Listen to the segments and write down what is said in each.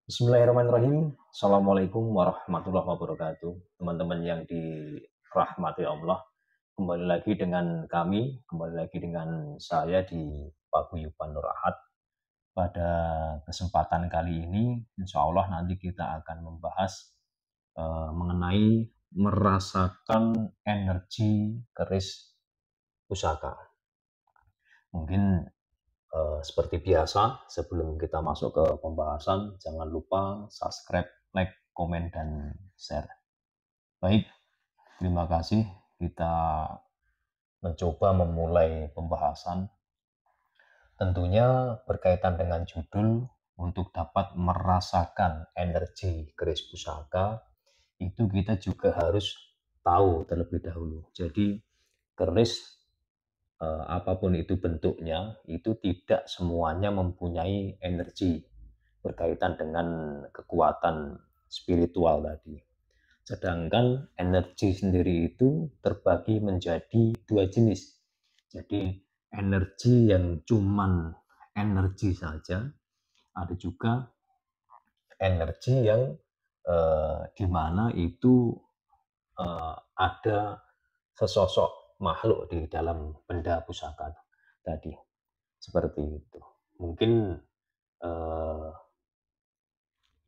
Bismillahirrahmanirrahim. Assalamualaikum warahmatullahi wabarakatuh. Teman-teman yang dirahmati Allah, kembali lagi dengan kami, kembali lagi dengan saya di Paguyuban Nur Ahad. Pada kesempatan kali ini, insya Allah nanti kita akan membahas mengenai merasakan energi keris pusaka. Mungkin seperti biasa, sebelum kita masuk ke pembahasan, jangan lupa subscribe, like, komen, dan share. Baik, terima kasih. Kita mencoba memulai pembahasan. Tentunya berkaitan dengan judul untuk dapat merasakan energi keris pusaka, itu kita juga harus tahu terlebih dahulu. Jadi keris apapun itu bentuknya, itu tidak semuanya mempunyai energi berkaitan dengan kekuatan spiritual tadi. Sedangkan energi sendiri itu terbagi menjadi dua jenis. Jadi energi yang cuman energi saja, ada juga energi yang di mana itu ada sesosok makhluk di dalam benda pusaka tadi. Seperti itu. Mungkin eh,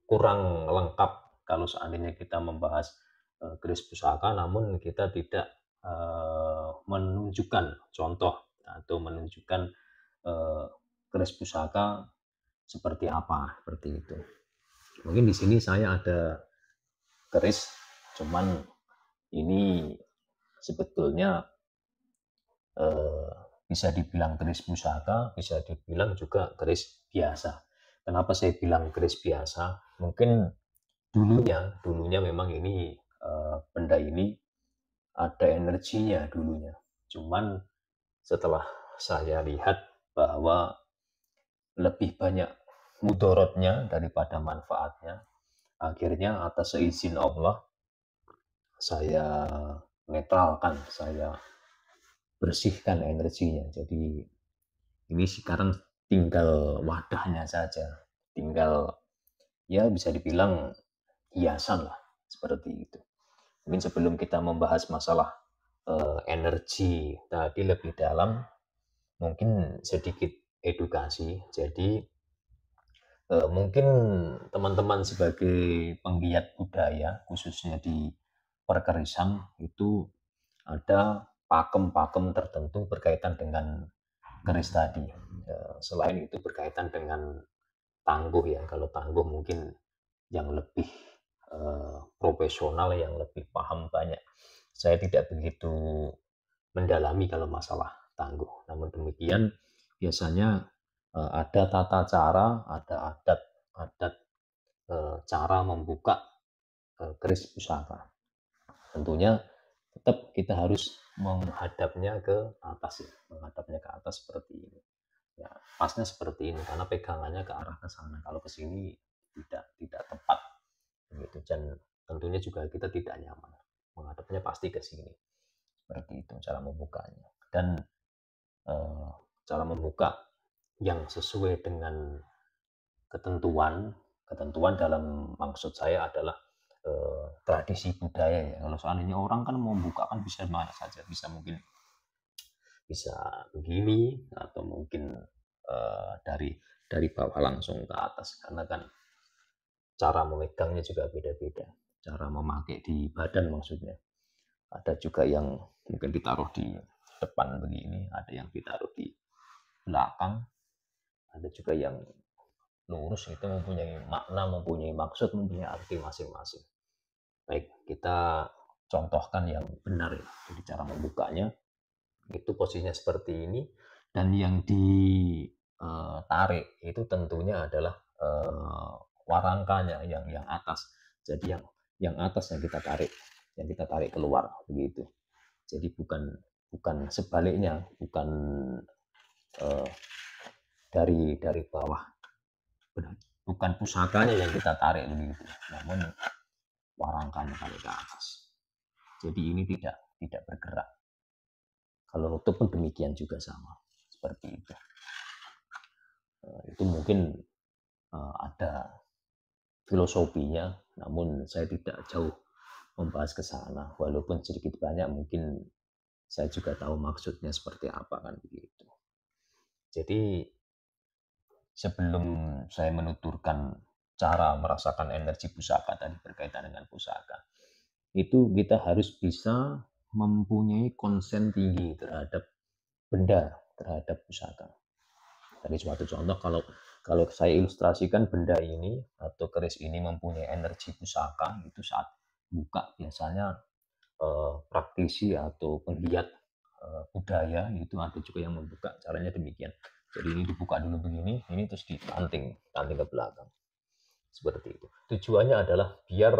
kurang lengkap kalau seandainya kita membahas keris pusaka, namun kita tidak menunjukkan contoh atau menunjukkan eh, keris pusaka seperti apa, seperti itu. Mungkin di sini saya ada keris, cuman ini sebetulnya eh, bisa dibilang keris pusaka, bisa dibilang juga keris biasa. Kenapa saya bilang keris biasa? Mungkin dulunya memang ini benda ini ada energinya dulunya. Cuman setelah saya lihat bahwa lebih banyak mudorotnya daripada manfaatnya, akhirnya atas seizin Allah saya netralkan, saya bersihkan energinya. Jadi ini sekarang tinggal wadahnya saja, tinggal ya bisa dibilang hiasan lah, seperti itu. Mungkin sebelum kita membahas masalah energi tadi lebih dalam, mungkin sedikit edukasi. Jadi mungkin teman-teman sebagai penggiat budaya, khususnya di perkerisan, itu ada pakem-pakem tertentu berkaitan dengan keris tadi. Selain itu berkaitan dengan tangguh ya. Kalau tangguh mungkin yang lebih profesional, yang lebih paham banyak. Saya tidak begitu mendalami kalau masalah tangguh. Namun demikian biasanya ada tata cara, ada adat-adat cara membuka keris pusaka. Tentunya tetap kita harus menghadapnya ke atas ya, menghadapnya ke atas seperti ini. Ya, pasnya seperti ini karena pegangannya ke arah ke sana. Kalau ke sini tidak tepat begitu, dan tentunya juga kita tidak nyaman. Menghadapnya pasti ke sini. Seperti itu cara membukanya. Dan eh, cara membuka yang sesuai dengan ketentuan ketentuan dalam maksud saya adalah tradisi budaya ya. Kalau soal ini orang kan mau buka kan bisa mana saja, bisa mungkin bisa begini atau mungkin dari bawah langsung ke atas, karena kan cara memegangnya juga beda-beda, cara memakai di badan maksudnya. Ada juga yang mungkin ditaruh di depan begini, ada yang ditaruh di belakang, ada juga yang lurus. Itu mempunyai makna, mempunyai maksud, mempunyai arti masing-masing. Baik, kita contohkan yang benar ya. Jadi cara membukanya itu posisinya seperti ini, dan yang ditarik itu tentunya adalah warangkanya yang atas. Jadi yang atas yang kita tarik keluar begitu. Jadi bukan bukan sebaliknya, bukan eh, dari bawah, bukan pusakanya yang kita tarik begitu, namun warangkanya tarik ke atas. Jadi ini tidak bergerak. Kalau nutup pun demikian juga sama, seperti itu. Itu mungkin ada filosofinya, namun saya tidak jauh membahas ke sana, walaupun sedikit banyak mungkin saya juga tahu maksudnya seperti apa kan begitu. Jadi sebelum saya menuturkan cara merasakan energi pusaka tadi berkaitan dengan pusaka, itu kita harus bisa mempunyai konsen tinggi terhadap benda, terhadap pusaka. Tadi suatu contoh, kalau kalau saya ilustrasikan benda ini atau keris ini mempunyai energi pusaka, itu saat buka biasanya praktisi atau penggiat budaya itu ada juga yang membuka caranya demikian. Jadi ini dibuka dulu begini, ini terus ditanting ke belakang seperti itu. Tujuannya adalah biar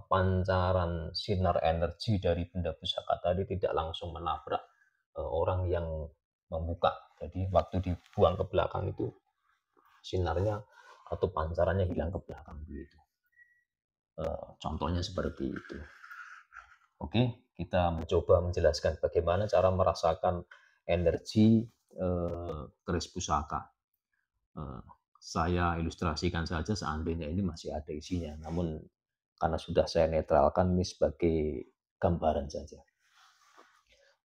pancaran sinar energi dari benda pusaka tadi tidak langsung menabrak orang yang membuka. Jadi waktu dibuang ke belakang itu sinarnya atau pancarannya hilang ke belakang begitu. Contohnya seperti itu. Oke, kita mencoba menjelaskan bagaimana cara merasakan energi keris pusaka. Saya ilustrasikan saja seandainya ini masih ada isinya, namun karena sudah saya netralkan ini sebagai gambaran saja.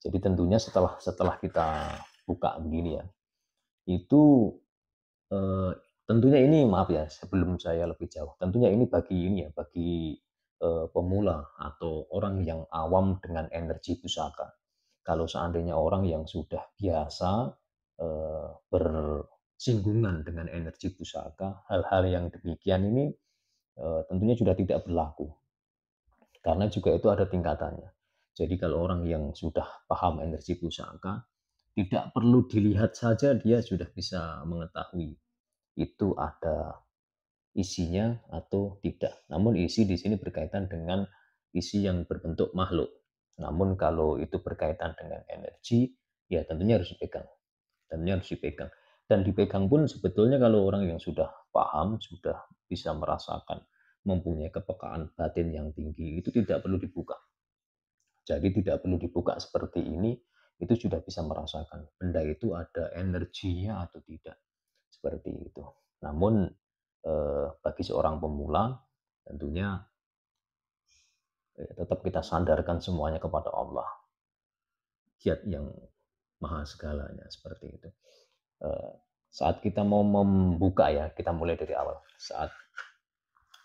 Jadi tentunya setelah kita buka begini ya, itu tentunya ini maaf ya sebelum saya lebih jauh, tentunya ini bagi pemula atau orang yang awam dengan energi pusaka. Kalau seandainya orang yang sudah biasa bersinggungan dengan energi pusaka, hal-hal yang demikian ini tentunya sudah tidak berlaku. Karena juga itu ada tingkatannya. Jadi kalau orang yang sudah paham energi pusaka, tidak perlu dilihat saja dia sudah bisa mengetahui itu ada isinya atau tidak. Namun isi di sini berkaitan dengan isi yang berbentuk makhluk. Namun kalau itu berkaitan dengan energi, ya tentunya harus dipegang. Tentunya harus dipegang. Dan dipegang pun sebetulnya kalau orang yang sudah paham, sudah bisa merasakan, mempunyai kepekaan batin yang tinggi, itu tidak perlu dibuka. Jadi tidak perlu dibuka seperti ini, itu sudah bisa merasakan benda itu ada energinya atau tidak. Seperti itu. Namun bagi seorang pemula tentunya tetap kita sandarkan semuanya kepada Allah, Zat yang maha segalanya seperti itu. Saat kita mau membuka ya, kita mulai dari awal. Saat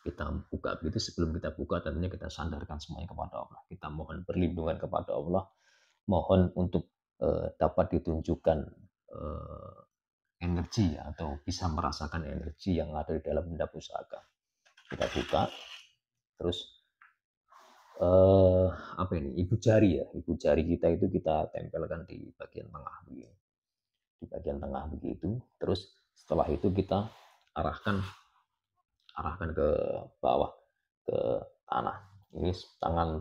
kita buka begitu, sebelum kita buka tentunya kita sandarkan semuanya kepada Allah. Kita mohon perlindungan kepada Allah, mohon untuk dapat ditunjukkan energi atau bisa merasakan energi yang ada di dalam benda pusaka. Kita buka, terus apa ini, ibu jari ya, ibu jari kita itu kita tempelkan di bagian tengah begini, di bagian tengah begitu. Terus setelah itu kita arahkan ke bawah, ke tanah. Ini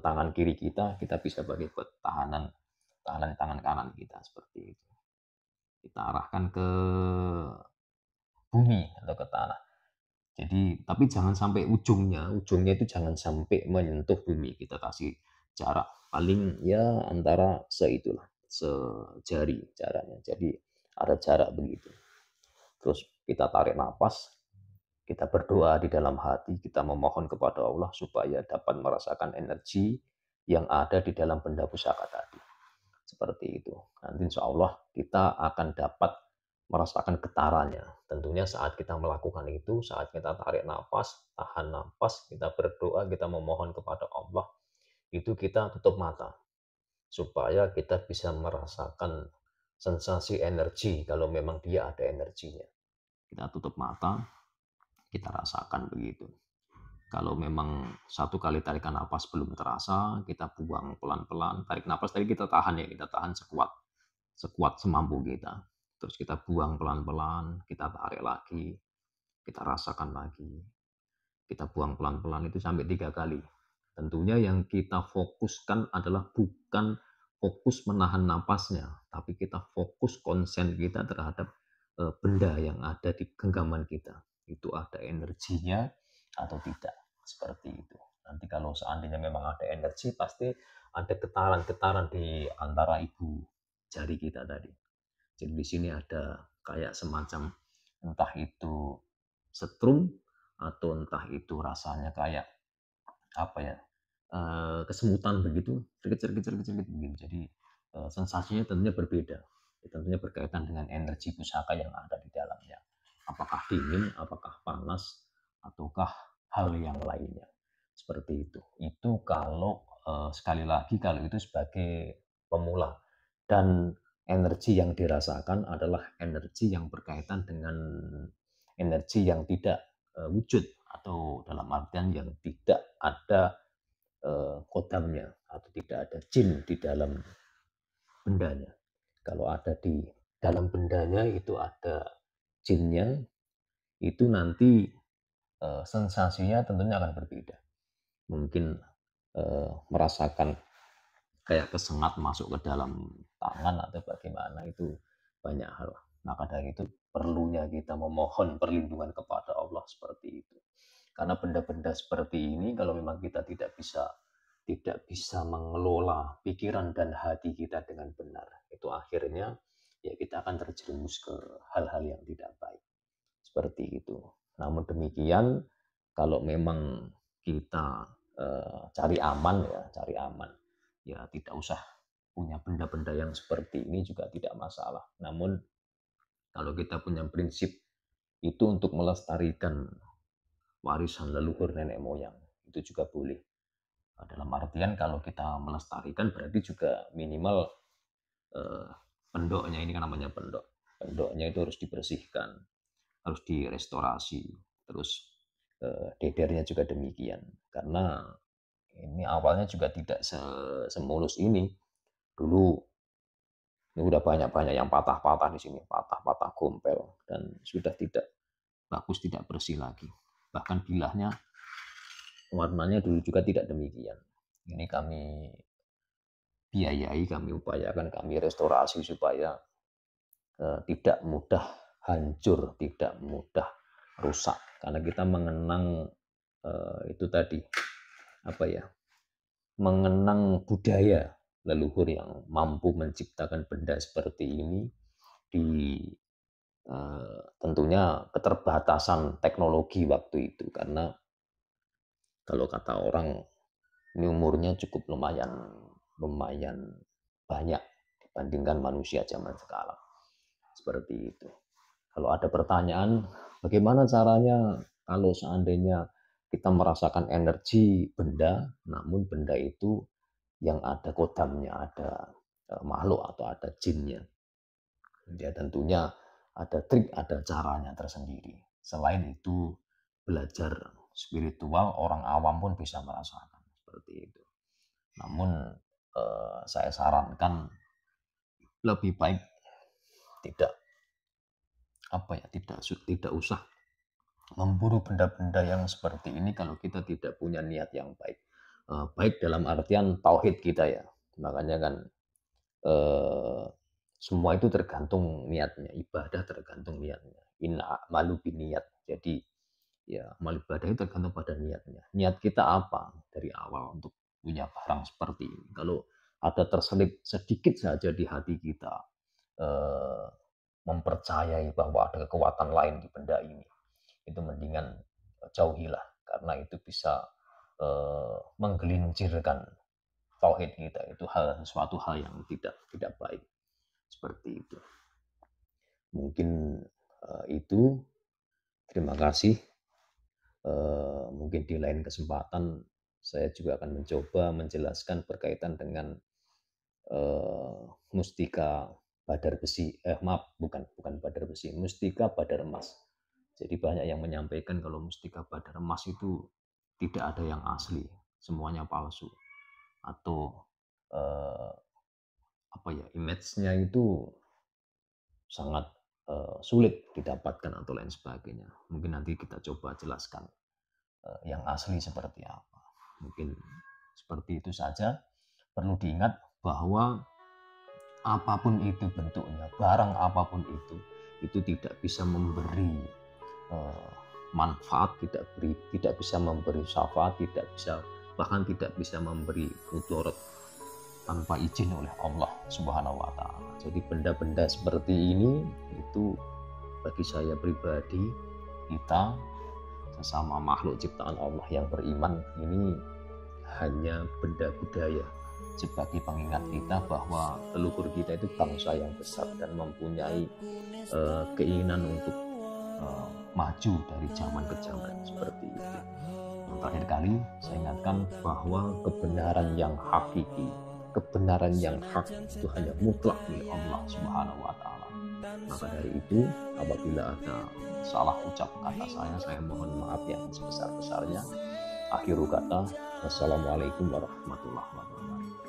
tangan kiri kita bisa pakai buat tahanan tangan kanan kita seperti itu. Kita arahkan ke bumi atau ke tanah. Jadi, tapi jangan sampai ujungnya itu jangan sampai menyentuh bumi. Kita kasih jarak paling ya antara seitulah, sejari caranya. Jadi ada jarak begitu. Terus kita tarik nafas, kita berdoa di dalam hati, kita memohon kepada Allah supaya dapat merasakan energi yang ada di dalam benda pusaka tadi. Seperti itu. Nanti insya Allah kita akan dapat merasakan getarannya. Tentunya saat kita melakukan itu, saat kita tarik nafas, tahan nafas, kita berdoa, kita memohon kepada Allah, itu kita tutup mata supaya kita bisa merasakan sensasi energi kalau memang dia ada energinya. Kita tutup mata, kita rasakan begitu. Kalau memang satu kali tarikan nafas belum terasa, kita buang pelan-pelan. Tarik nafas tadi kita tahan ya, kita tahan sekuat semampu kita. Terus kita buang pelan-pelan, kita tarik lagi, kita rasakan lagi. Kita buang pelan-pelan itu sampai 3 kali. Tentunya yang kita fokuskan adalah bukan fokus menahan napasnya, tapi kita fokus konsen kita terhadap benda yang ada di genggaman kita. Itu ada energinya atau tidak. Seperti itu. Nanti kalau seandainya memang ada energi, pasti ada getaran-getaran di antara ibu jari kita tadi. Jadi di sini ada kayak semacam entah itu setrum atau entah itu rasanya kayak apa ya, kesemutan begitu, cerkit begitu. Jadi sensasinya tentunya berbeda. Tentunya berkaitan dengan energi pusaka yang ada di dalamnya. Apakah dingin, apakah panas, ataukah hal yang lainnya. Seperti itu. Itu kalau sekali lagi kalau itu sebagai pemula. Dan energi yang dirasakan adalah energi yang berkaitan dengan energi yang tidak wujud, atau dalam artian yang tidak ada kodamnya, atau tidak ada jin di dalam bendanya. Kalau ada di dalam bendanya itu ada jinnya, itu nanti sensasinya tentunya akan berbeda. Mungkin merasakan kayak kesengat masuk ke dalam tangan atau bagaimana, itu banyak hal. Maka dari itu perlunya kita memohon perlindungan kepada Allah seperti itu. Karena benda-benda seperti ini kalau memang kita tidak bisa mengelola pikiran dan hati kita dengan benar, itu akhirnya ya kita akan terjerumus ke hal-hal yang tidak baik. Seperti itu. Namun demikian, kalau memang kita cari aman, ya tidak usah punya benda-benda yang seperti ini juga tidak masalah. Namun kalau kita punya prinsip itu untuk melestarikan warisan leluhur nenek moyang, itu juga boleh. Dalam artian kalau kita melestarikan berarti juga minimal eh, pendoknya, ini kan namanya pendoknya itu harus dibersihkan, harus direstorasi, terus dedernya juga demikian. Karena ini awalnya juga tidak semulus ini. Dulu ini udah banyak-banyak yang patah-patah di sini, patah-patah gompel, dan sudah tidak bagus, tidak bersih lagi. Bahkan bilahnya, warnanya dulu juga tidak demikian. Ini kami biayai, kami upayakan, kami restorasi supaya tidak mudah hancur, tidak mudah rusak. Karena kita mengenang itu tadi, apa ya, mengenang budaya leluhur yang mampu menciptakan benda seperti ini di tentunya keterbatasan teknologi waktu itu. Karena kalau kata orang, ini umurnya cukup lumayan banyak dibandingkan manusia zaman sekarang. Seperti itu. Kalau ada pertanyaan, bagaimana caranya kalau seandainya kita merasakan energi benda, namun benda itu yang ada kodamnya, ada makhluk atau ada jinnya. Ya tentunya ada trik, ada caranya tersendiri. Selain itu, belajar spiritual orang awam pun bisa merasakan seperti itu. Namun saya sarankan lebih baik tidak tidak usah memburu benda-benda yang seperti ini kalau kita tidak punya niat yang baik. Baik dalam artian tauhid kita ya. Makanya kan semua itu tergantung niatnya, ibadah tergantung niatnya. Inna malu niat. Jadi ya amal ibadah itu tergantung pada niatnya. Niat kita apa dari awal untuk punya barang seperti ini. Kalau ada terselip sedikit saja di hati kita mempercayai bahwa ada kekuatan lain di benda ini, itu mendingan jauhilah, karena itu bisa menggelincirkan tauhid kita. Itu suatu hal yang tidak baik. Seperti itu. Mungkin itu. Terima kasih. Mungkin di lain kesempatan saya juga akan mencoba menjelaskan berkaitan dengan mustika badar besi. Maaf, bukan badar besi, mustika badar emas. Jadi banyak yang menyampaikan kalau mustika badar emas itu tidak ada yang asli, semuanya palsu, atau image-nya itu sangat sulit didapatkan atau lain sebagainya. Mungkin nanti kita coba jelaskan yang asli seperti apa. Mungkin seperti itu saja. Perlu diingat bahwa apapun itu bentuknya, barang apapun itu tidak bisa memberi manfaat, tidak bisa memberi syafaat, bahkan tidak bisa memberi mudarat tanpa izin oleh Allah Subhanahu wa taala. Jadi benda-benda seperti ini itu bagi saya pribadi, kita sesama makhluk ciptaan Allah yang beriman ini hanya benda budaya, sebagai pengingat kita bahwa leluhur kita itu bangsa yang besar dan mempunyai keinginan untuk maju dari zaman ke zaman seperti itu. Yang terakhir kali saya ingatkan bahwa kebenaran yang hakiki, kebenaran yang hak itu hanya mutlak milik Allah Subhanahu wa Ta'ala. Maka dari itu, apabila ada salah ucap kata saya mohon maaf yang sebesar-besarnya. Akhirul kata, wassalamualaikum warahmatullahi wabarakatuh.